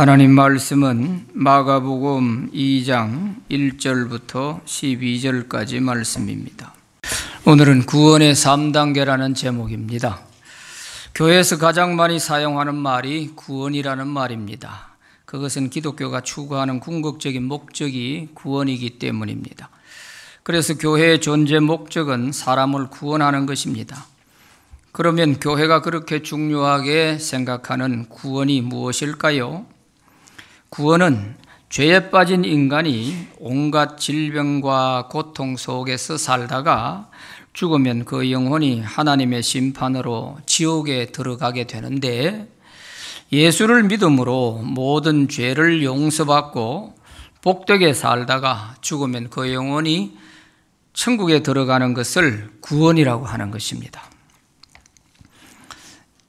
하나님 말씀은 마가복음 2장 1절부터 12절까지 말씀입니다. 오늘은 구원의 3단계라는 제목입니다. 교회에서 가장 많이 사용하는 말이 구원이라는 말입니다. 그것은 기독교가 추구하는 궁극적인 목적이 구원이기 때문입니다. 그래서 교회의 존재 목적은 사람을 구원하는 것입니다. 그러면 교회가 그렇게 중요하게 생각하는 구원이 무엇일까요? 구원은 죄에 빠진 인간이 온갖 질병과 고통 속에서 살다가 죽으면 그 영혼이 하나님의 심판으로 지옥에 들어가게 되는데, 예수를 믿음으로 모든 죄를 용서받고 복되게 살다가 죽으면 그 영혼이 천국에 들어가는 것을 구원이라고 하는 것입니다.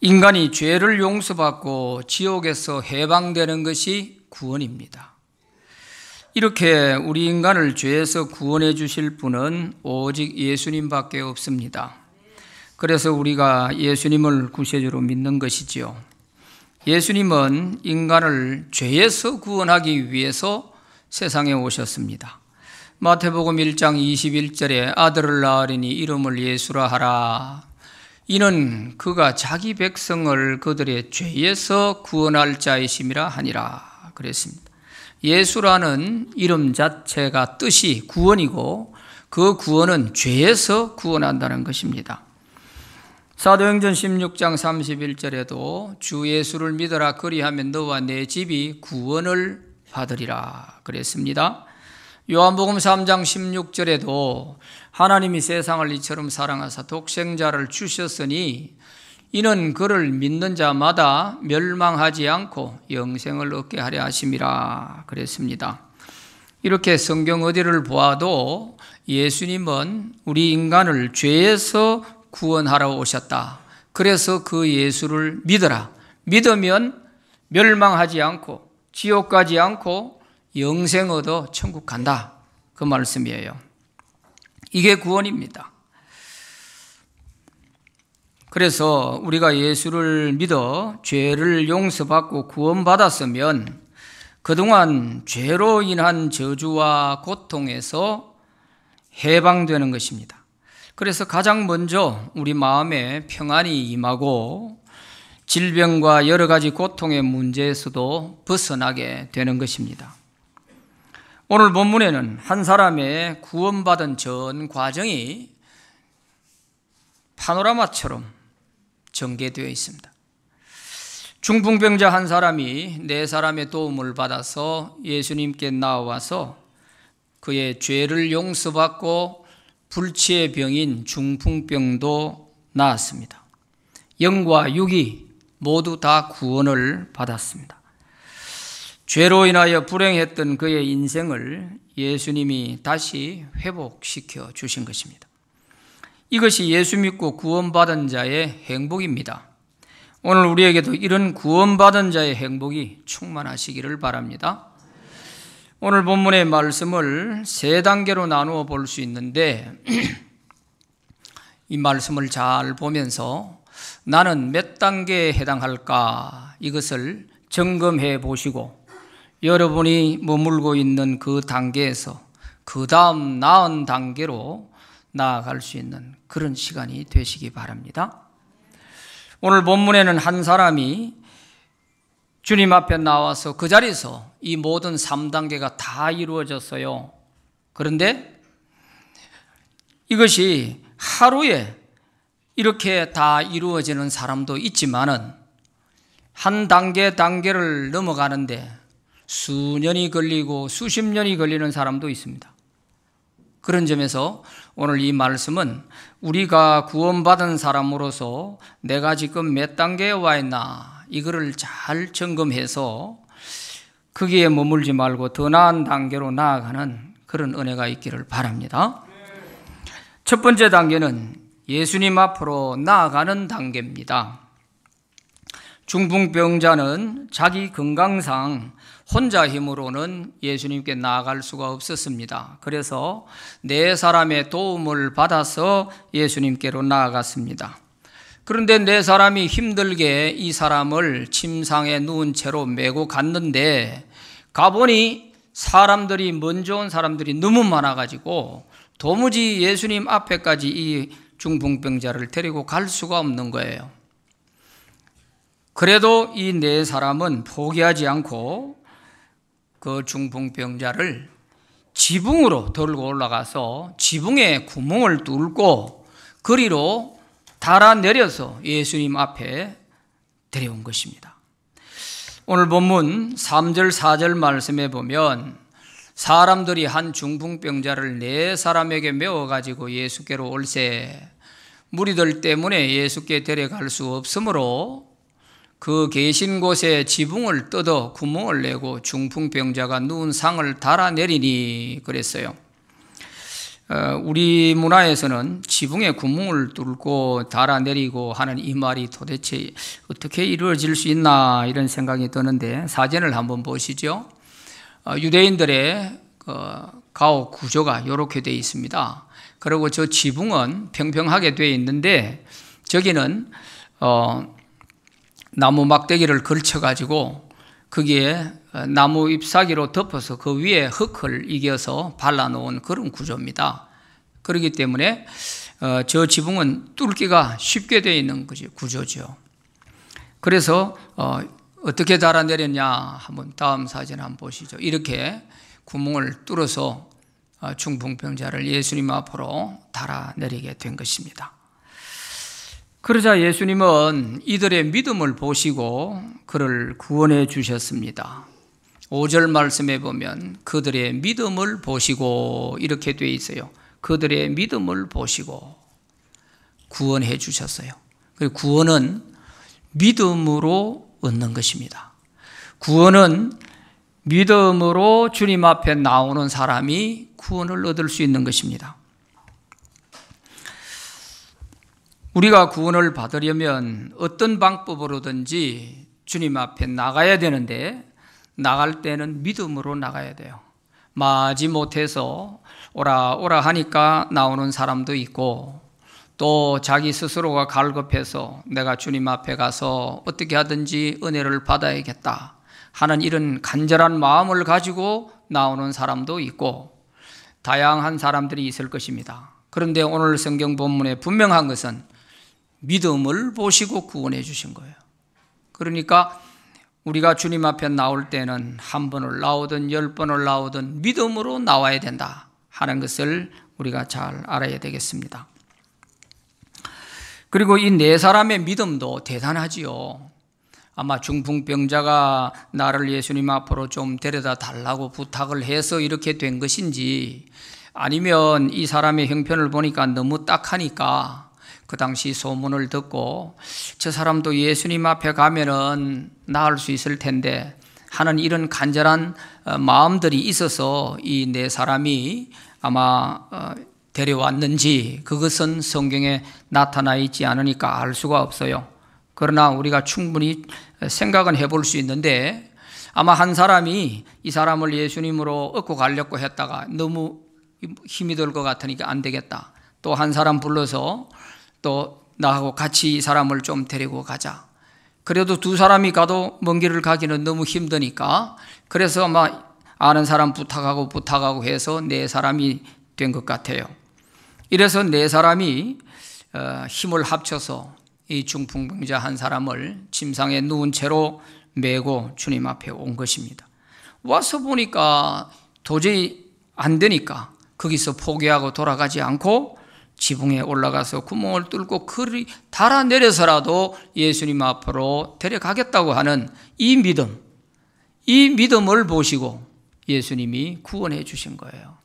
인간이 죄를 용서받고 지옥에서 해방되는 것이 구원입니다. 이렇게 우리 인간을 죄에서 구원해 주실 분은 오직 예수님밖에 없습니다. 그래서 우리가 예수님을 구세주로 믿는 것이지요. 예수님은 인간을 죄에서 구원하기 위해서 세상에 오셨습니다. 마태복음 1장 21절에 아들을 낳으리니 이름을 예수라 하라. 이는 그가 자기 백성을 그들의 죄에서 구원할 자이심이라 하니라 그랬습니다. 예수라는 이름 자체가 뜻이 구원이고, 그 구원은 죄에서 구원한다는 것입니다. 사도행전 16장 31절에도 주 예수를 믿어라, 그리하면 너와 내 집이 구원을 받으리라 그랬습니다. 요한복음 3장 16절에도 하나님이 세상을 이처럼 사랑하사 독생자를 주셨으니 이는 그를 믿는 자마다 멸망하지 않고 영생을 얻게 하려 하심이라 그랬습니다. 이렇게 성경 어디를 보아도 예수님은 우리 인간을 죄에서 구원하러 오셨다. 그래서 그 예수를 믿어라. 믿으면 멸망하지 않고 지옥 가지 않고 영생 얻어 천국 간다. 그 말씀이에요. 이게 구원입니다. 그래서 우리가 예수를 믿어 죄를 용서받고 구원받았으면 그동안 죄로 인한 저주와 고통에서 해방되는 것입니다. 그래서 가장 먼저 우리 마음에 평안이 임하고 질병과 여러 가지 고통의 문제에서도 벗어나게 되는 것입니다. 오늘 본문에는 한 사람의 구원받은 전 과정이 파노라마처럼 전개되어 있습니다. 중풍병자 한 사람이 네 사람의 도움을 받아서 예수님께 나와서 그의 죄를 용서받고 불치의 병인 중풍병도 나았습니다. 영과 육이 모두 다 구원을 받았습니다. 죄로 인하여 불행했던 그의 인생을 예수님이 다시 회복시켜 주신 것입니다. 이것이 예수 믿고 구원받은 자의 행복입니다. 오늘 우리에게도 이런 구원받은 자의 행복이 충만하시기를 바랍니다. 오늘 본문의 말씀을 세 단계로 나누어 볼 수 있는데, 이 말씀을 잘 보면서 나는 몇 단계에 해당할까, 이것을 점검해 보시고 여러분이 머물고 있는 그 단계에서 그 다음 나은 단계로 나아갈 수 있는 그런 시간이 되시기 바랍니다. 오늘 본문에는 한 사람이 주님 앞에 나와서 그 자리에서 이 모든 3단계가 다 이루어졌어요. 그런데 이것이 하루에 이렇게 다 이루어지는 사람도 있지만은 한 단계를 넘어가는데 수년이 걸리고 수십 년이 걸리는 사람도 있습니다. 그런 점에서 오늘 이 말씀은 우리가 구원받은 사람으로서 내가 지금 몇 단계에 와 있나, 이거를 잘 점검해서 거기에 머물지 말고 더 나은 단계로 나아가는 그런 은혜가 있기를 바랍니다. 첫 번째 단계는 예수님 앞으로 나아가는 단계입니다. 중풍병자는 자기 건강상 혼자 힘으로는 예수님께 나아갈 수가 없었습니다. 그래서 네 사람의 도움을 받아서 예수님께로 나아갔습니다. 그런데 네 사람이 힘들게 이 사람을 침상에 누운 채로 메고 갔는데 가보니 사람들이 먼저 온 사람들이 너무 많아가지고 도무지 예수님 앞에까지 이 중풍병자를 데리고 갈 수가 없는 거예요. 그래도 이 네 사람은 포기하지 않고 그 중풍병자를 지붕으로 들고 올라가서 지붕에 구멍을 뚫고 그리로 달아내려서 예수님 앞에 데려온 것입니다. 오늘 본문 3절 4절 말씀에 보면 사람들이 한 중풍병자를 네 사람에게 메워가지고 예수께로 올세 무리들 때문에 예수께 데려갈 수 없으므로 그 계신 곳에 지붕을 뜯어 구멍을 내고 중풍병자가 누운 상을 달아내리니 그랬어요. 우리 문화에서는 지붕에 구멍을 뚫고 달아내리고 하는 이 말이 도대체 어떻게 이루어질 수 있나 이런 생각이 드는데 사진을 한번 보시죠. 유대인들의 가옥 구조가 이렇게 되어 있습니다. 그리고 저 지붕은 평평하게 되어 있는데 저기는 나무 막대기를 걸쳐가지고 거기에 나무 잎사귀로 덮어서 그 위에 흙을 이겨서 발라놓은 그런 구조입니다. 그렇기 때문에 저 지붕은 뚫기가 쉽게 되어 있는 구조죠. 그래서 어떻게 달아내렸냐 한번 다음 사진 한번 보시죠. 이렇게 구멍을 뚫어서 중풍병자를 예수님 앞으로 달아내리게 된 것입니다. 그러자 예수님은 이들의 믿음을 보시고 그를 구원해 주셨습니다. 5절 말씀에 보면 그들의 믿음을 보시고 이렇게 되어 있어요. 그들의 믿음을 보시고 구원해 주셨어요. 그리고 구원은 믿음으로 얻는 것입니다. 구원은 믿음으로 주님 앞에 나오는 사람이 구원을 얻을 수 있는 것입니다. 우리가 구원을 받으려면 어떤 방법으로든지 주님 앞에 나가야 되는데 나갈 때는 믿음으로 나가야 돼요. 마지못해서 오라 오라 하니까 나오는 사람도 있고 또 자기 스스로가 갈급해서 내가 주님 앞에 가서 어떻게 하든지 은혜를 받아야겠다 하는 이런 간절한 마음을 가지고 나오는 사람도 있고 다양한 사람들이 있을 것입니다. 그런데 오늘 성경 본문에 분명한 것은 믿음을 보시고 구원해 주신 거예요. 그러니까 우리가 주님 앞에 나올 때는 한 번을 나오든 10번을 나오든 믿음으로 나와야 된다 하는 것을 우리가 잘 알아야 되겠습니다. 그리고 이 네 사람의 믿음도 대단하지요. 아마 중풍병자가 나를 예수님 앞으로 좀 데려다 달라고 부탁을 해서 이렇게 된 것인지 아니면 이 사람의 형편을 보니까 너무 딱하니까 그 당시 소문을 듣고 저 사람도 예수님 앞에 가면은 나을 수 있을 텐데 하는 이런 간절한 마음들이 있어서 이 네 사람이 아마 데려왔는지 그것은 성경에 나타나 있지 않으니까 알 수가 없어요. 그러나 우리가 충분히 생각은 해볼 수 있는데 아마 한 사람이 이 사람을 예수님으로 얻고 가려고 했다가 너무 힘이 들 것 같으니까 안 되겠다. 또 한 사람 불러서 또 나하고 같이 이 사람을 좀 데리고 가자. 그래도 두 사람이 가도 먼 길을 가기는 너무 힘드니까 그래서 아마 아는 사람 부탁하고 해서 네 사람이 된 것 같아요. 이래서 네 사람이 힘을 합쳐서 이 중풍병자 한 사람을 침상에 누운 채로 메고 주님 앞에 온 것입니다. 와서 보니까 도저히 안 되니까 거기서 포기하고 돌아가지 않고 지붕에 올라가서 구멍을 뚫고 그리 달아내려서라도 예수님 앞으로 데려가겠다고 하는 이 믿음을 보시고 예수님이 구원해 주신 거예요.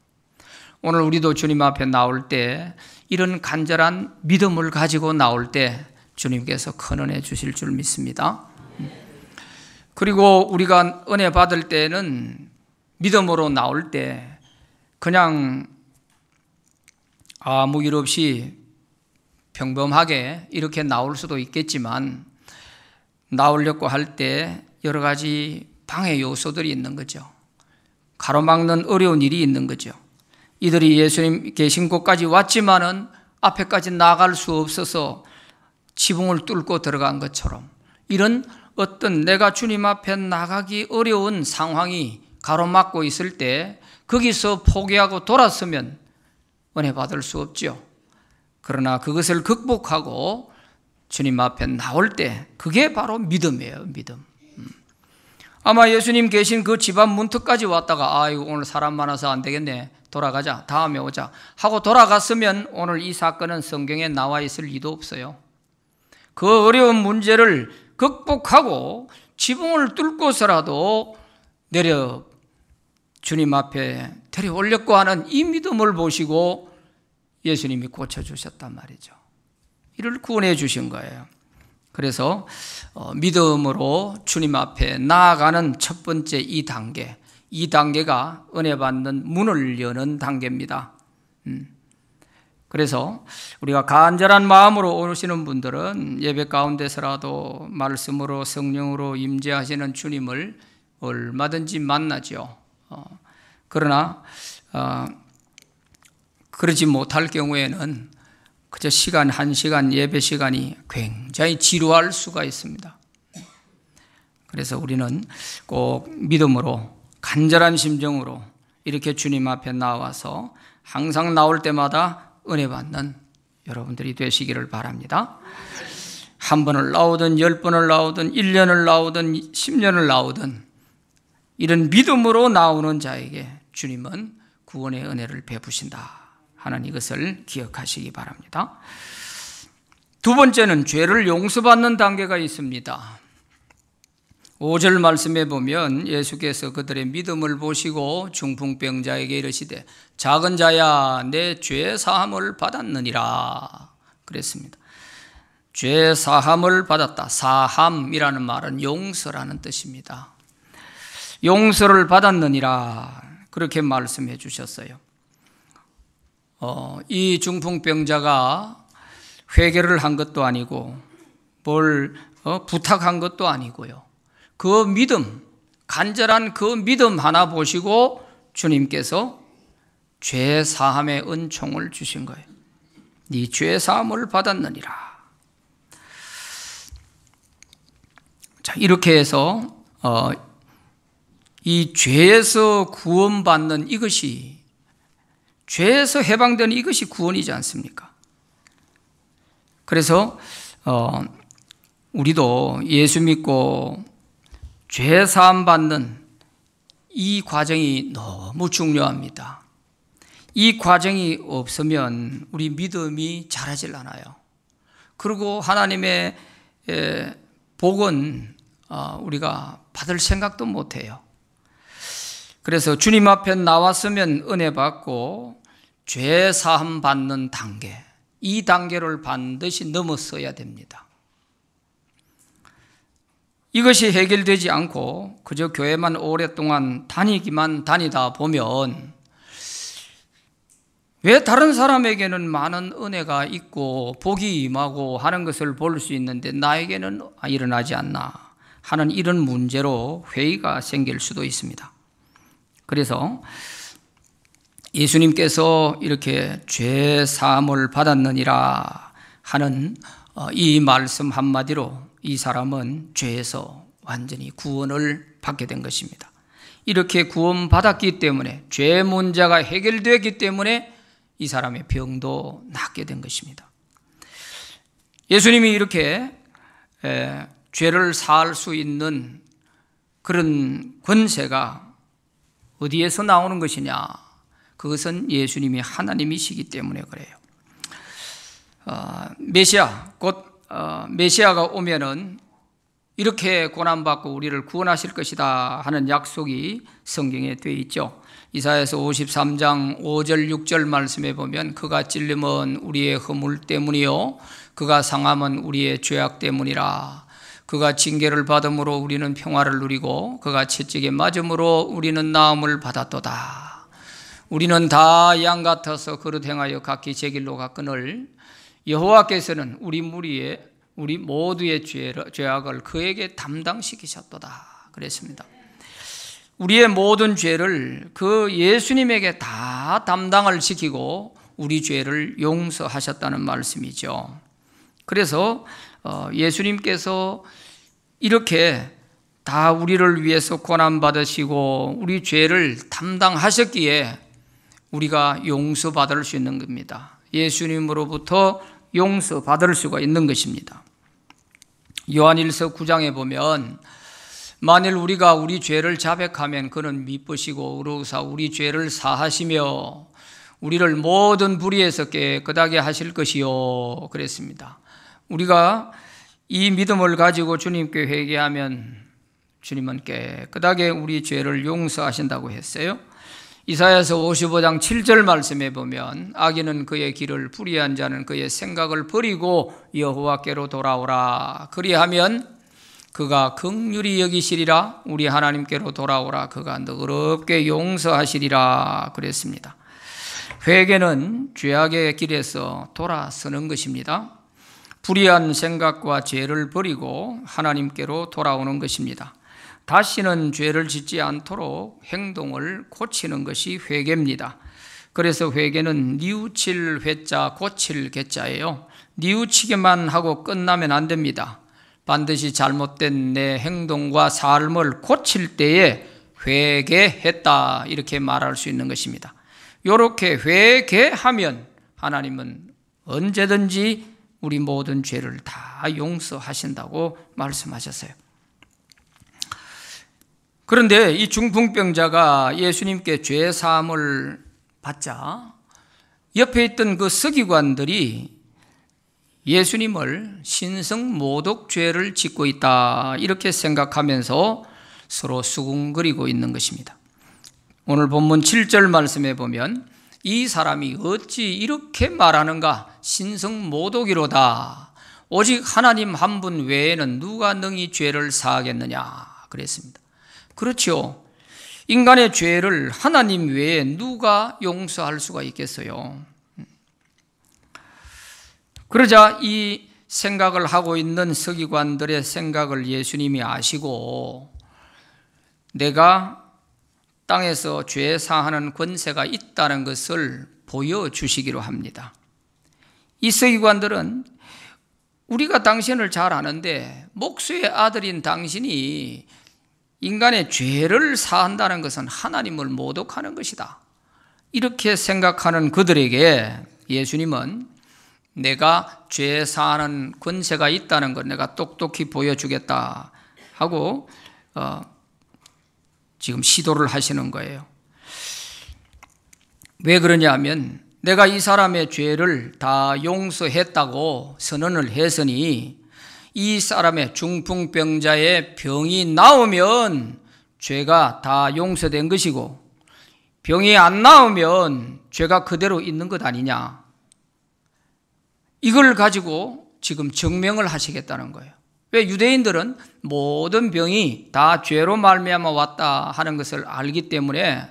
오늘 우리도 주님 앞에 나올 때 이런 간절한 믿음을 가지고 나올 때 주님께서 큰 은혜 주실 줄 믿습니다. 그리고 우리가 은혜 받을 때는 믿음으로 나올 때 그냥 아무 일 없이 평범하게 이렇게 나올 수도 있겠지만 나오려고 할 때 여러 가지 방해 요소들이 있는 거죠. 가로막는 어려운 일이 있는 거죠. 이들이 예수님 계신 곳까지 왔지만은 앞에까지 나갈 수 없어서 지붕을 뚫고 들어간 것처럼 이런 어떤 내가 주님 앞에 나가기 어려운 상황이 가로막고 있을 때 거기서 포기하고 돌아서면 은혜 받을 수 없죠. 그러나 그것을 극복하고 주님 앞에 나올 때 그게 바로 믿음이에요. 믿음. 아마 예수님 계신 그 집안 문턱까지 왔다가 아이고 오늘 사람 많아서 안 되겠네, 돌아가자, 다음에 오자 하고 돌아갔으면 오늘 이 사건은 성경에 나와 있을 리도 없어요. 그 어려운 문제를 극복하고 지붕을 뚫고서라도 내려 주님 앞에 데려올렸고 하는 이 믿음을 보시고 예수님이 고쳐주셨단 말이죠. 이를 구원해 주신 거예요. 그래서 믿음으로 주님 앞에 나아가는 첫 번째 이 단계가 은혜 받는 문을 여는 단계입니다. 그래서 우리가 간절한 마음으로 오시는 분들은 예배 가운데서라도 말씀으로 성령으로 임재하시는 주님을 얼마든지 만나죠. 그러나 그러지 못할 경우에는 그저 시간 한 시간 예배 시간이 굉장히 지루할 수가 있습니다. 그래서 우리는 꼭 믿음으로 간절한 심정으로 이렇게 주님 앞에 나와서 항상 나올 때마다 은혜 받는 여러분들이 되시기를 바랍니다. 한 번을 나오든 10번을 나오든 1년을 나오든 10년을 나오든 이런 믿음으로 나오는 자에게 주님은 구원의 은혜를 베푸신다 하는 이것을 기억하시기 바랍니다. 두 번째는 죄를 용서받는 단계가 있습니다. 5절 말씀에 보면 예수께서 그들의 믿음을 보시고 중풍병자에게 이르시되 작은 자야 내 죄 사함을 받았느니라 그랬습니다. 죄 사함을 받았다. 사함이라는 말은 용서라는 뜻입니다. 용서를 받았느니라 그렇게 말씀해 주셨어요. 이 중풍병자가 회개를 한 것도 아니고 뭘 부탁한 것도 아니고요. 그 믿음, 간절한 그 믿음 하나 보시고 주님께서 죄 사함의 은총을 주신 거예요. 네 죄 사함을 받았느니라. 자, 이렇게 해서 이 죄에서 구원받는 이것이, 죄에서 해방되는 이것이 구원이지 않습니까? 그래서 우리도 예수 믿고 죄 사함 받는 이 과정이 너무 중요합니다. 이 과정이 없으면 우리 믿음이 자라질 않아요. 그리고 하나님의 복은 우리가 받을 생각도 못해요. 그래서 주님 앞에 나왔으면 은혜 받고 죄 사함 받는 단계, 이 단계를 반드시 넘어서야 됩니다. 이것이 해결되지 않고 그저 교회만 오랫동안 다니다 보면 왜 다른 사람에게는 많은 은혜가 있고 복이 임하고 하는 것을 볼 수 있는데 나에게는 일어나지 않나 하는 이런 문제로 회의가 생길 수도 있습니다. 그래서 예수님께서 이렇게 죄 사함을 받았느니라 하는 이 말씀 한마디로 이 사람은 죄에서 완전히 구원을 받게 된 것입니다. 이렇게 구원받았기 때문에 죄 문제가 해결되기 때문에 이 사람의 병도 낫게 된 것입니다. 예수님이 이렇게 죄를 사할 수 있는 그런 권세가 어디에서 나오는 것이냐? 그것은 예수님이 하나님이시기 때문에 그래요. 메시아, 곧 메시아가 오면은 이렇게 고난받고 우리를 구원하실 것이다 하는 약속이 성경에 되어 있죠. 이사야서 53장 5절 6절 말씀에 보면 그가 찔림은 우리의 허물 때문이요 그가 상함은 우리의 죄악 때문이라. 그가 징계를 받음으로 우리는 평화를 누리고 그가 채찍에 맞음으로 우리는 나음을 받았도다. 우리는 다 양 같아서 그릇 행하여 각기 제 길로 갔거늘 여호와께서는 우리 모두의 죄악을 그에게 담당시키셨도다 그랬습니다. 우리의 모든 죄를 그 예수님에게 다 담당을 시키고 우리 죄를 용서하셨다는 말씀이죠. 그래서 예수님께서 이렇게 다 우리를 위해서 고난받으시고 우리 죄를 담당하셨기에 우리가 용서받을 수 있는 겁니다. 예수님으로부터 용서받을 수가 있는 것입니다. 요한일서 9장에 보면 만일 우리가 우리 죄를 자백하면 그는 미쁘시고 의로우사 우리 죄를 사하시며 우리를 모든 불의에서 깨끗하게 하실 것이요 그랬습니다. 우리가 이 믿음을 가지고 주님께 회개하면 주님은 깨끗하게 우리 죄를 용서하신다고 했어요. 이사야서 55장 7절 말씀에 보면 악인은 그의 길을 불의한 자는 그의 생각을 버리고 여호와께로 돌아오라. 그리하면 그가 긍휼히 여기시리라. 우리 하나님께로 돌아오라. 그가 너그럽게 용서하시리라 그랬습니다. 회개는 죄악의 길에서 돌아서는 것입니다. 불의한 생각과 죄를 버리고 하나님께로 돌아오는 것입니다. 다시는 죄를 짓지 않도록 행동을 고치는 것이 회개입니다. 그래서 회개는 뉘우칠 회자 고칠 개자예요. 뉘우치기만 하고 끝나면 안 됩니다. 반드시 잘못된 내 행동과 삶을 고칠 때에 회개했다 이렇게 말할 수 있는 것입니다. 이렇게 회개하면 하나님은 언제든지 우리 모든 죄를 다 용서하신다고 말씀하셨어요. 그런데 이 중풍병자가 예수님께 죄 사함을 받자 옆에 있던 그 서기관들이 예수님을 신성모독죄를 짓고 있다 이렇게 생각하면서 서로 수군거리고 있는 것입니다. 오늘 본문 7절 말씀에 보면 이 사람이 어찌 이렇게 말하는가 신성모독이로다. 오직 하나님 한 분 외에는 누가 능히 죄를 사하겠느냐 그랬습니다. 그렇죠. 인간의 죄를 하나님 외에 누가 용서할 수가 있겠어요. 그러자 이 생각을 하고 있는 서기관들의 생각을 예수님이 아시고 내가 땅에서 죄 사하는 권세가 있다는 것을 보여주시기로 합니다. 이 서기관들은 우리가 당신을 잘 아는데 목수의 아들인 당신이 인간의 죄를 사한다는 것은 하나님을 모독하는 것이다. 이렇게 생각하는 그들에게 예수님은 내가 죄 사하는 권세가 있다는 걸 내가 똑똑히 보여주겠다 하고 지금 시도를 하시는 거예요. 왜 그러냐면 내가 이 사람의 죄를 다 용서했다고 선언을 했으니 이 사람의 중풍병자의 병이 나오면 죄가 다 용서된 것이고 병이 안 나오면 죄가 그대로 있는 것 아니냐. 이걸 가지고 지금 증명을 하시겠다는 거예요. 왜 유대인들은 모든 병이 다 죄로 말미암아 왔다 하는 것을 알기 때문에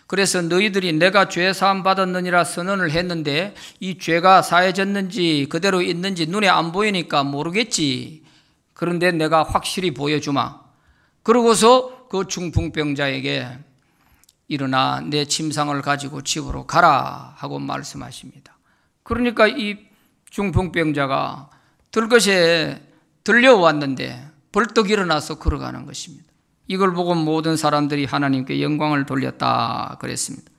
그래서 너희들이 내가 죄 사함 받았느니라 선언을 했는데 이 죄가 사해졌는지 그대로 있는지 눈에 안 보이니까 모르겠지. 그런데 내가 확실히 보여주마. 그러고서 그 중풍병자에게 일어나 내 침상을 가지고 집으로 가라 하고 말씀하십니다. 그러니까 이 중풍병자가 들것에 들려왔는데 벌떡 일어나서 걸어가는 것입니다. 이걸 보고 모든 사람들이 하나님께 영광을 돌렸다 그랬습니다.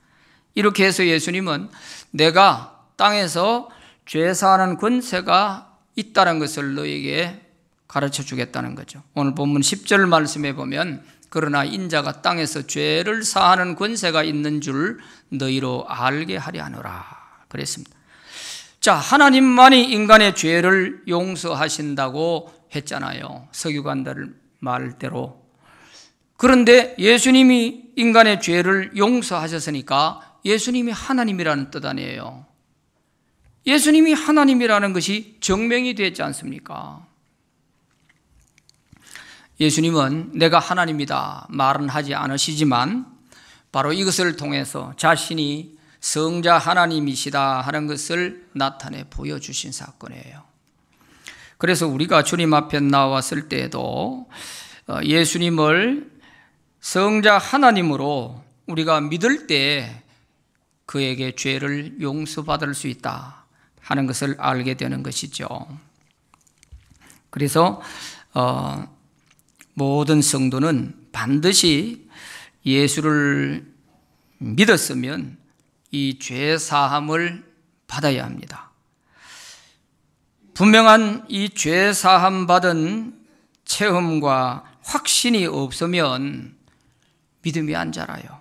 이렇게 해서 예수님은 내가 땅에서 죄 사하는 권세가 있다는 것을 너에게 가르쳐 주겠다는 거죠. 오늘 본문 10절 말씀에 보면 그러나 인자가 땅에서 죄를 사하는 권세가 있는 줄 너희로 알게 하려 하노라 그랬습니다. 자, 하나님만이 인간의 죄를 용서하신다고 했잖아요. 서기관들 말대로. 그런데 예수님이 인간의 죄를 용서하셨으니까 예수님이 하나님이라는 뜻 아니에요. 예수님이 하나님이라는 것이 증명이 되지 않습니까? 예수님은 내가 하나님이다 말은 하지 않으시지만 바로 이것을 통해서 자신이 성자 하나님이시다 하는 것을 나타내 보여주신 사건이에요. 그래서 우리가 주님 앞에 나왔을 때에도 예수님을 성자 하나님으로 우리가 믿을 때 그에게 죄를 용서받을 수 있다 하는 것을 알게 되는 것이죠. 그래서 모든 성도는 반드시 예수를 믿었으면 이 죄 사함을 받아야 합니다. 분명한 이 죄 사함 받은 체험과 확신이 없으면 믿음이 안 자라요.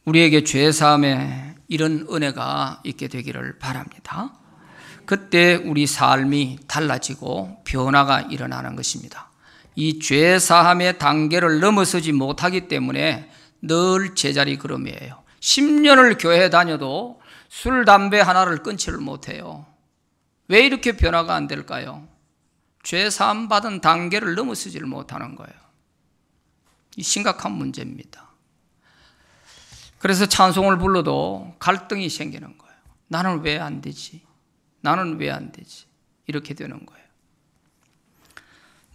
우리에게 죄 사함에 이런 은혜가 있게 되기를 바랍니다. 그때 우리 삶이 달라지고 변화가 일어나는 것입니다. 이 죄 사함의 단계를 넘어서지 못하기 때문에 늘 제자리 걸음이에요. 10년을 교회 다녀도 술, 담배 하나를 끊지를 못해요. 왜 이렇게 변화가 안 될까요? 죄 사함 받은 단계를 넘어서지를 못하는 거예요. 이 심각한 문제입니다. 그래서 찬송을 불러도 갈등이 생기는 거예요. 나는 왜 안 되지? 나는 왜 안 되지? 이렇게 되는 거예요.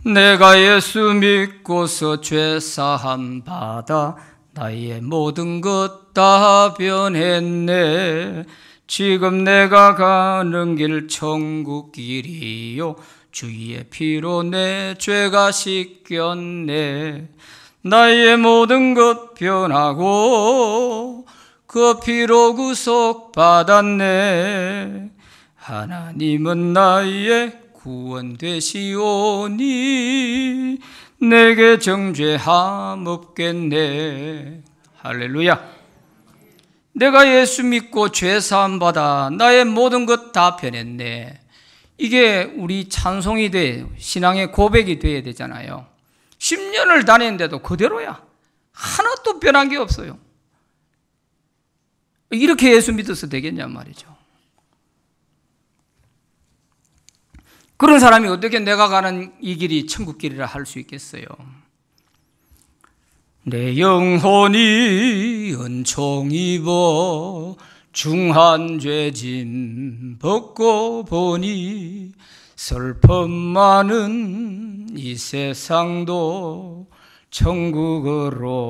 내가 예수 믿고서 죄 사함 받아 나의 모든 것 다 변했네. 지금 내가 가는 길 천국 길이요 주의 피로 내 죄가 씻겼네. 나의 모든 것 변하고 그 피로 구속받았네. 하나님은 나의 구원 되시오니 내게 정죄함 없겠네. 할렐루야. 내가 예수 믿고 죄 사함 받아 나의 모든 것 다 변했네. 이게 우리 찬송이 돼요. 신앙의 고백이 돼야 되잖아요. 10년을 다녔는데도 그대로야. 하나도 변한 게 없어요. 이렇게 예수 믿어서 되겠냔 말이죠. 그런 사람이 어떻게 내가 가는 이 길이 천국 길이라 할 수 있겠어요? 내 영혼이 은총 입어 중한 죄짐 벗고 보니 슬픔 많은 이 세상도 천국으로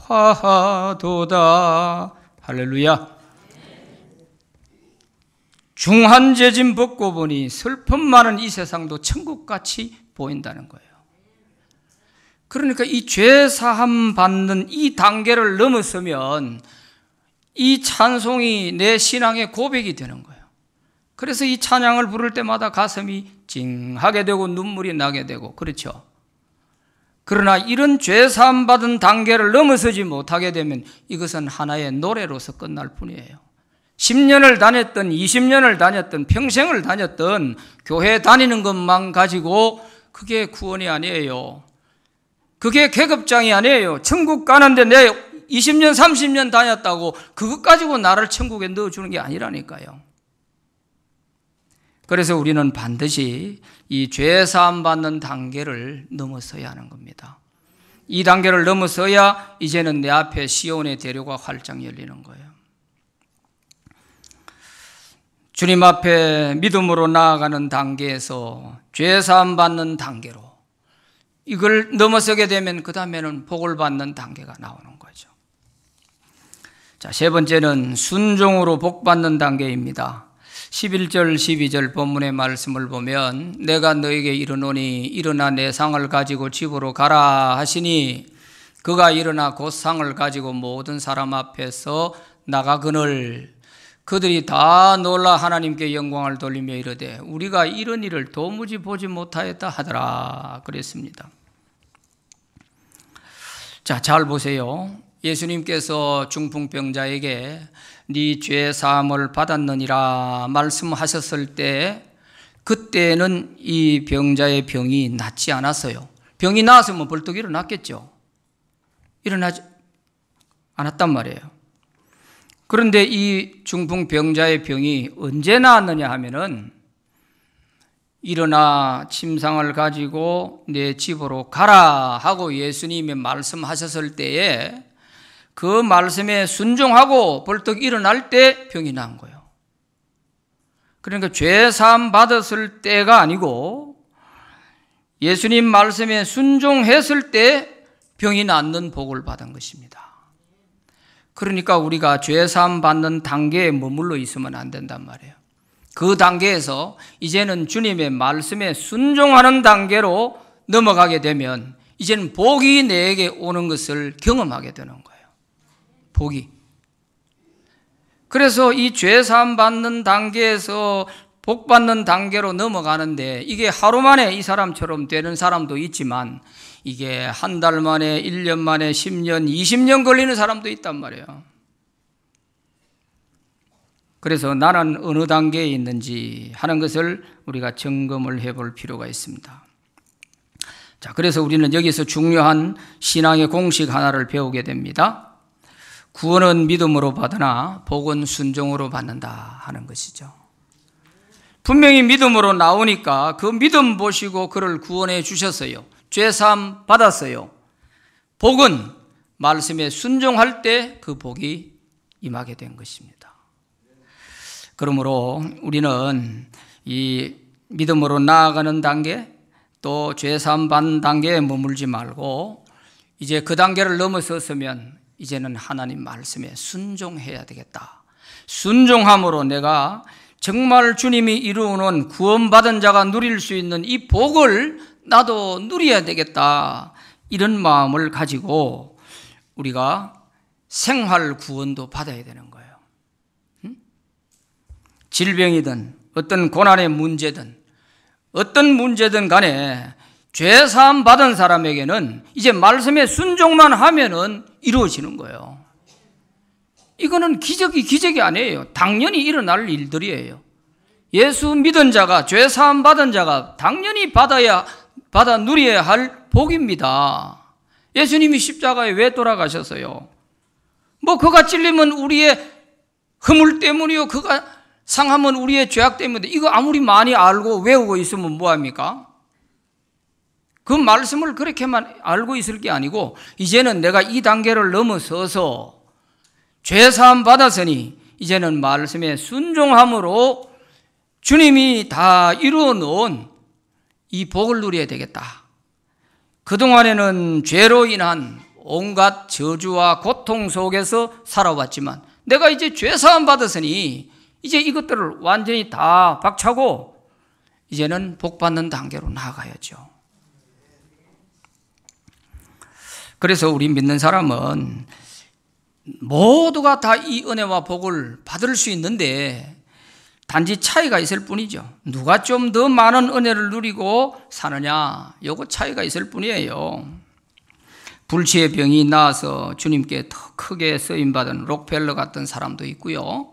화하도다. 할렐루야. 중한 죄짐 벗고 보니 슬픔 많은 이 세상도 천국같이 보인다는 거예요. 그러니까 이 죄 사함 받는 이 단계를 넘어서면 이 찬송이 내 신앙의 고백이 되는 거예요. 그래서 이 찬양을 부를 때마다 가슴이 찡하게 되고 눈물이 나게 되고 그렇죠. 그러나 이런 죄 사함 받은 단계를 넘어서지 못하게 되면 이것은 하나의 노래로서 끝날 뿐이에요. 10년을 다녔던 20년을 다녔던 평생을 다녔던 교회 다니는 것만 가지고 그게 구원이 아니에요. 그게 계급장이 아니에요. 천국 가는데 내 20년 30년 다녔다고 그것 가지고 나를 천국에 넣어주는 게 아니라니까요. 그래서 우리는 반드시 이 죄 사함 받는 단계를 넘어서야 하는 겁니다. 이 단계를 넘어서야 이제는 내 앞에 시온의 대로가 활짝 열리는 거예요. 주님 앞에 믿음으로 나아가는 단계에서 죄 사함 받는 단계로 이걸 넘어서게 되면 그 다음에는 복을 받는 단계가 나오는 거죠. 자, 세 번째는 순종으로 복 받는 단계입니다. 11절 12절 본문의 말씀을 보면 내가 너에게 이르노니 일어나 내 상을 가지고 집으로 가라 하시니 그가 일어나 곧 상을 가지고 모든 사람 앞에서 나가거늘 그들이 다 놀라 하나님께 영광을 돌리며 이르되 우리가 이런 일을 도무지 보지 못하였다 하더라 그랬습니다. 자, 잘 보세요. 예수님께서 중풍병자에게 네 죄 사함을 받았느니라 말씀하셨을 때 그때는 이 병자의 병이 낫지 않았어요. 병이 나았으면 벌떡 일어났겠죠. 일어나지 않았단 말이에요. 그런데 이 중풍병자의 병이 언제 나았느냐 하면은 일어나 침상을 가지고 내 집으로 가라 하고 예수님이 말씀하셨을 때에 그 말씀에 순종하고 벌떡 일어날 때 병이 난 거예요. 그러니까 죄 사함 받았을 때가 아니고 예수님 말씀에 순종했을 때 병이 낫는 복을 받은 것입니다. 그러니까 우리가 죄 사함 받는 단계에 머물러 있으면 안 된단 말이에요. 그 단계에서 이제는 주님의 말씀에 순종하는 단계로 넘어가게 되면 이제는 복이 내게 오는 것을 경험하게 되는 거예요. 복이. 그래서 이 죄사함 받는 단계에서 복 받는 단계로 넘어가는데 이게 하루 만에 이 사람처럼 되는 사람도 있지만 이게 한 달 만에, 1년 만에, 10년, 20년 걸리는 사람도 있단 말이에요. 그래서 나는 어느 단계에 있는지 하는 것을 우리가 점검을 해볼 필요가 있습니다. 자, 그래서 우리는 여기서 중요한 신앙의 공식 하나를 배우게 됩니다. 구원은 믿음으로 받으나 복은 순종으로 받는다 하는 것이죠. 분명히 믿음으로 나오니까 그 믿음 보시고 그를 구원해 주셨어요. 죄사함 받았어요. 복은 말씀에 순종할 때 그 복이 임하게 된 것입니다. 그러므로 우리는 이 믿음으로 나아가는 단계, 또 죄사함 받는 단계에 머물지 말고 이제 그 단계를 넘어섰으면 이제는 하나님 말씀에 순종해야 되겠다. 순종함으로 내가 정말 주님이 이루어놓은 구원받은 자가 누릴 수 있는 이 복을 나도 누려야 되겠다. 이런 마음을 가지고 우리가 생활 구원도 받아야 되는 거예요. 질병이든 어떤 고난의 문제든 어떤 문제든 간에 죄사함 받은 사람에게는 이제 말씀에 순종만 하면은 이루어지는 거예요. 이거는 기적이 아니에요. 당연히 일어날 일들이에요. 예수 믿은 자가, 죄사함 받은 자가 당연히 받아 누려야 할 복입니다. 예수님이 십자가에 왜 돌아가셨어요? 그가 찔리면 우리의 허물 때문이요, 그가 상하면 우리의 죄악 때문에. 이거 아무리 많이 알고 외우고 있으면 뭐합니까? 그 말씀을 그렇게만 알고 있을 게 아니고 이제는 내가 이 단계를 넘어서서 죄사함 받았으니 이제는 말씀에 순종함으로 주님이 다 이루어 놓은 이 복을 누려야 되겠다. 그동안에는 죄로 인한 온갖 저주와 고통 속에서 살아왔지만 내가 이제 죄사함 받았으니 이제 이것들을 완전히 다 박차고 이제는 복 받는 단계로 나아가야죠. 그래서 우리 믿는 사람은 모두가 다 이 은혜와 복을 받을 수 있는데 단지 차이가 있을 뿐이죠. 누가 좀 더 많은 은혜를 누리고 사느냐, 요거 차이가 있을 뿐이에요. 불치의 병이 나아서 주님께 더 크게 쓰임받은 록펠러 같은 사람도 있고요.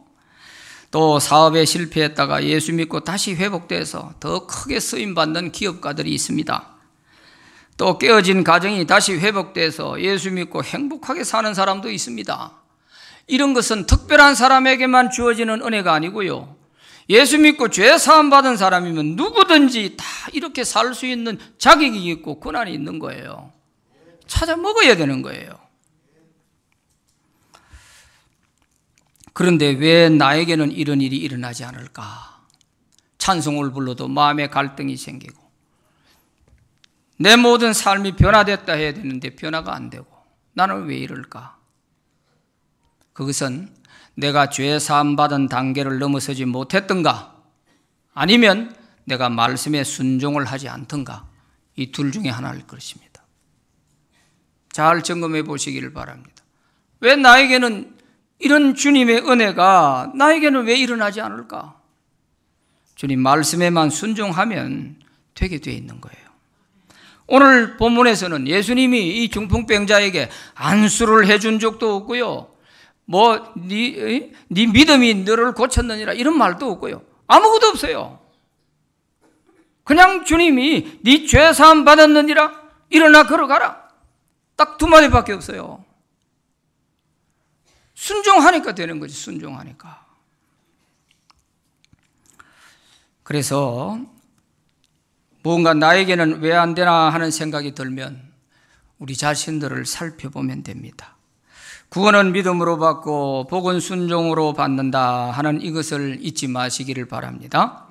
또 사업에 실패했다가 예수 믿고 다시 회복돼서 더 크게 쓰임받는 기업가들이 있습니다. 또 깨어진 가정이 다시 회복돼서 예수 믿고 행복하게 사는 사람도 있습니다. 이런 것은 특별한 사람에게만 주어지는 은혜가 아니고요. 예수 믿고 죄 사함 받은 사람이면 누구든지 다 이렇게 살 수 있는 자격이 있고 권한이 있는 거예요. 찾아 먹어야 되는 거예요. 그런데 왜 나에게는 이런 일이 일어나지 않을까? 찬송을 불러도 마음에 갈등이 생기고 내 모든 삶이 변화됐다 해야 되는데 변화가 안 되고 나는 왜 이럴까? 그것은 내가 죄 사함 받은 단계를 넘어서지 못했던가 아니면 내가 말씀에 순종을 하지 않던가 이 둘 중에 하나일 것입니다. 잘 점검해 보시기를 바랍니다. 왜 나에게는 이런 주님의 은혜가 나에게는 왜 일어나지 않을까? 주님 말씀에만 순종하면 되게 돼 있는 거예요. 오늘 본문에서는 예수님이 이 중풍병자에게 안수를 해준 적도 없고요. 네 믿음이 너를 고쳤느니라 이런 말도 없고요. 아무것도 없어요. 그냥 주님이 네 죄 사함 받았느니라 일어나 걸어가라. 딱 두 마디밖에 없어요. 순종하니까 되는 거지. 순종하니까. 그래서 뭔가 나에게는 왜 안 되나 하는 생각이 들면 우리 자신들을 살펴보면 됩니다. 구원은 믿음으로 받고 복은 순종으로 받는다 하는 이것을 잊지 마시기를 바랍니다.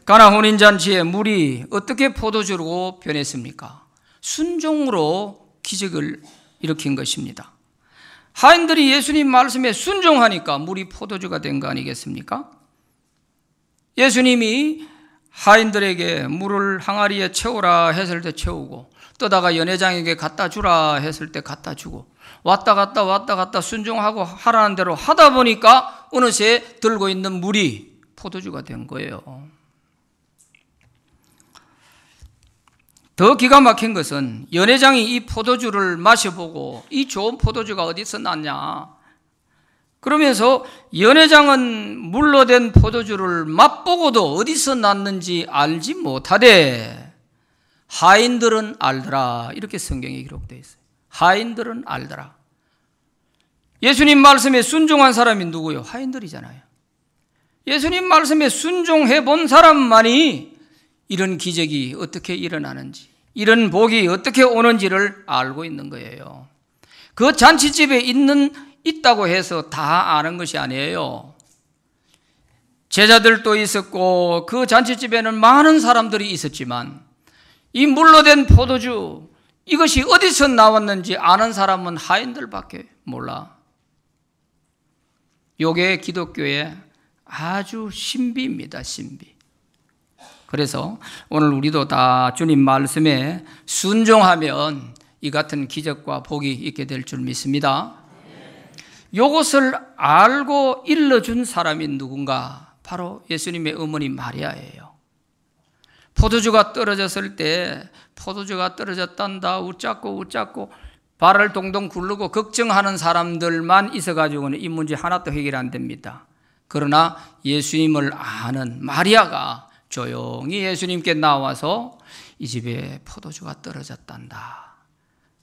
가나 혼인잔치에 물이 어떻게 포도주로 변했습니까? 순종으로 기적을 일으킨 것입니다. 하인들이 예수님 말씀에 순종하니까 물이 포도주가 된 거 아니겠습니까? 예수님이 하인들에게 물을 항아리에 채우라 했을 때 채우고, 떠다가 연회장에게 갖다 주라 했을 때 갖다 주고, 왔다 갔다 순종하고 하라는 대로 하다 보니까 어느새 들고 있는 물이 포도주가 된 거예요. 더 기가 막힌 것은 연회장이 이 포도주를 마셔보고 이 좋은 포도주가 어디서 났냐 그러면서 연회장은 물로 된 포도주를 맛보고도 어디서 났는지 알지 못하되 하인들은 알더라, 이렇게 성경에 기록되어 있어요. 하인들은 알더라. 예수님 말씀에 순종한 사람이 누구요? 하인들이잖아요. 예수님 말씀에 순종해 본 사람만이 이런 기적이 어떻게 일어나는지, 이런 복이 어떻게 오는지를 알고 있는 거예요. 그 잔치집에 있다고 해서 다 아는 것이 아니에요. 제자들도 있었고 그 잔치집에는 많은 사람들이 있었지만 이 물로 된 포도주, 이것이 어디서 나왔는지 아는 사람은 하인들밖에 몰라. 요게 기독교의 아주 신비입니다. 신비. 그래서 오늘 우리도 다 주님 말씀에 순종하면 이 같은 기적과 복이 있게 될 줄 믿습니다. 요것을 알고 일러준 사람이 누군가? 바로 예수님의 어머니 마리아예요. 포도주가 떨어졌을 때 포도주가 떨어졌단다 웃잡고 발을 동동 굴르고 걱정하는 사람들만 있어가지고는 이 문제 하나도 해결 안 됩니다. 그러나 예수님을 아는 마리아가 조용히 예수님께 나와서 이 집에 포도주가 떨어졌단다.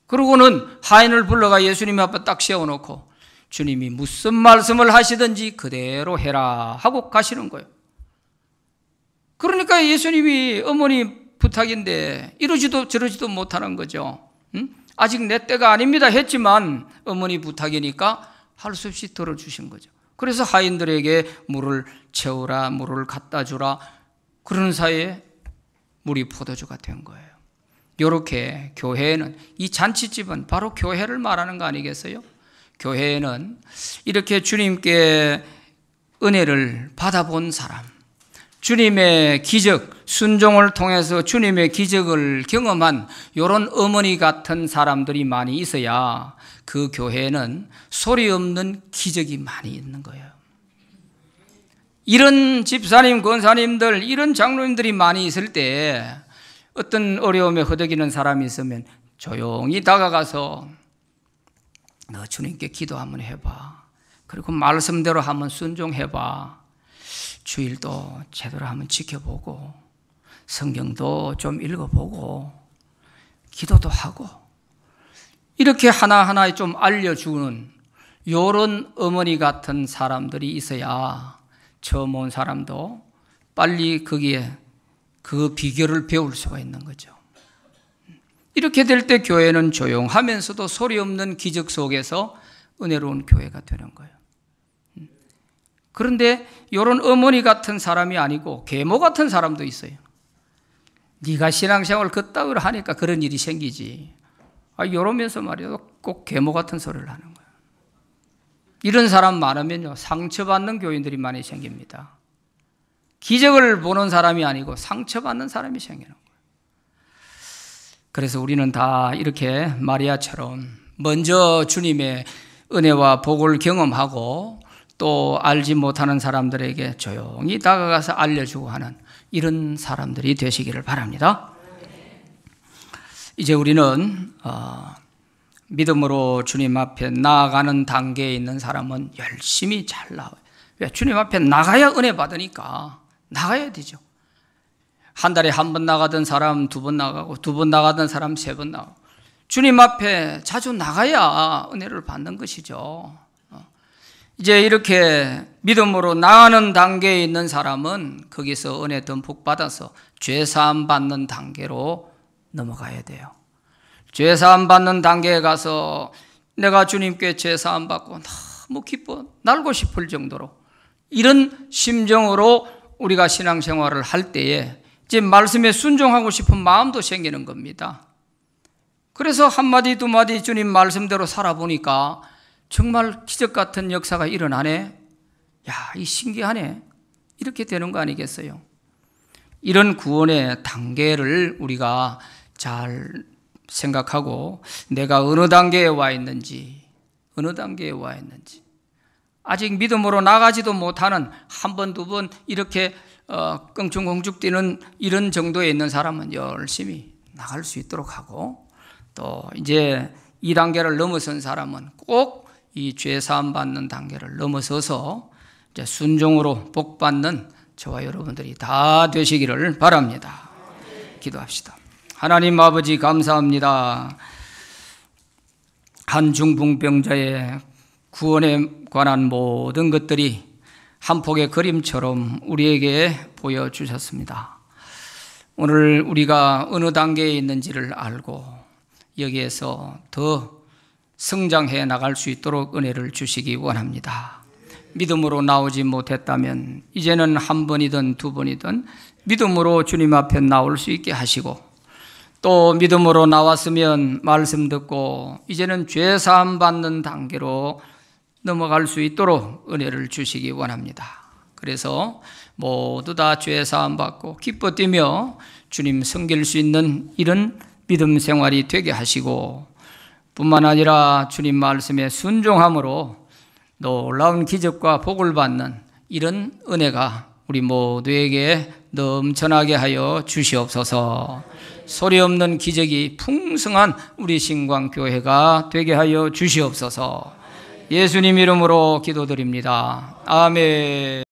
그러고는 하인을 불러가 예수님 앞에 딱 세워놓고 주님이 무슨 말씀을 하시든지 그대로 해라 하고 가시는 거예요. 그러니까 예수님이 어머니 부탁인데 이러지도 저러지도 못하는 거죠. 아직 내 때가 아닙니다 했지만 어머니 부탁이니까 할 수 없이 들어주신 거죠. 그래서 하인들에게 물을 채우라, 물을 갖다 주라, 그러는 사이에 물이 포도주가 된 거예요. 이렇게 교회는, 이 잔치집은 바로 교회를 말하는 거 아니겠어요? 교회는 이렇게 주님께 은혜를 받아본 사람, 주님의 기적, 순종을 통해서 주님의 기적을 경험한 이런 어머니 같은 사람들이 많이 있어야 그 교회는 소리 없는 기적이 많이 있는 거예요. 이런 집사님, 권사님들, 이런 장로님들이 많이 있을 때 어떤 어려움에 허덕이는 사람이 있으면 조용히 다가가서 너 주님께 기도 한번 해봐. 그리고 말씀대로 한번 순종해봐. 주일도 제대로 한번 지켜보고 성경도 좀 읽어보고 기도도 하고 이렇게 하나하나 좀 알려주는 이런 어머니 같은 사람들이 있어야 처음 온 사람도 빨리 거기에 그 비결을 배울 수가 있는 거죠. 이렇게 될 때 교회는 조용하면서도 소리 없는 기적 속에서 은혜로운 교회가 되는 거예요. 그런데 이런 어머니 같은 사람이 아니고 계모 같은 사람도 있어요. 네가 신앙생활 그따위로 하니까 그런 일이 생기지. 이러면서 말이야 꼭 계모 같은 소리를 하는 거예요. 이런 사람 많으면요 상처받는 교인들이 많이 생깁니다. 기적을 보는 사람이 아니고 상처받는 사람이 생기는 거예요. 그래서 우리는 다 이렇게 마리아처럼 먼저 주님의 은혜와 복을 경험하고 또 알지 못하는 사람들에게 조용히 다가가서 알려주고 하는 이런 사람들이 되시기를 바랍니다. 이제 우리는 믿음으로 주님 앞에 나아가는 단계에 있는 사람은 열심히 잘 나와요. 왜? 주님 앞에 나가야 은혜 받으니까 나가야 되죠. 한 달에 한 번 나가던 사람 2번 나가고 2번 나가던 사람 3번 나가고 주님 앞에 자주 나가야 은혜를 받는 것이죠. 이제 이렇게 믿음으로 나가는 단계에 있는 사람은 거기서 은혜 듬뿍 받아서 죄사함 받는 단계로 넘어가야 돼요. 죄사함 받는 단계에 가서 내가 주님께 죄사함 받고 너무 기뻐 날고 싶을 정도로 이런 심정으로 우리가 신앙생활을 할 때에 이제 말씀에 순종하고 싶은 마음도 생기는 겁니다. 그래서 한마디 두마디 주님 말씀대로 살아보니까 정말 기적 같은 역사가 일어나네. 야, 이 신기하네. 이렇게 되는 거 아니겠어요? 이런 구원의 단계를 우리가 잘 생각하고 내가 어느 단계에 와 있는지, 아직 믿음으로 나가지도 못하는 한 번, 두 번 이렇게 껑충껑충 뛰는 이런 정도에 있는 사람은 열심히 나갈 수 있도록 하고, 또 이제 이 단계를 넘어선 사람은 꼭 이 죄사함 받는 단계를 넘어서서 이제 순종으로 복 받는 저와 여러분들이 다 되시기를 바랍니다. 기도합시다. 하나님 아버지 감사합니다. 한중풍병자의 구원에 관한 모든 것들이 한 폭의 그림처럼 우리에게 보여주셨습니다. 오늘 우리가 어느 단계에 있는지를 알고 여기에서 더 성장해 나갈 수 있도록 은혜를 주시기 원합니다. 믿음으로 나오지 못했다면 이제는 한 번이든 두 번이든 믿음으로 주님 앞에 나올 수 있게 하시고, 또 믿음으로 나왔으면 말씀 듣고 이제는 죄 사함 받는 단계로 넘어갈 수 있도록 은혜를 주시기 원합니다. 그래서 모두 다 죄 사함 받고 기뻐 뛰며 주님 섬길 수 있는 이런 믿음 생활이 되게 하시고, 뿐만 아니라 주님 말씀에 순종함으로 놀라운 기적과 복을 받는 이런 은혜가 우리 모두에게 넘쳐나게 하여 주시옵소서. 소리 없는 기적이 풍성한 우리 신광교회가 되게 하여 주시옵소서. 예수님 이름으로 기도드립니다. 아멘.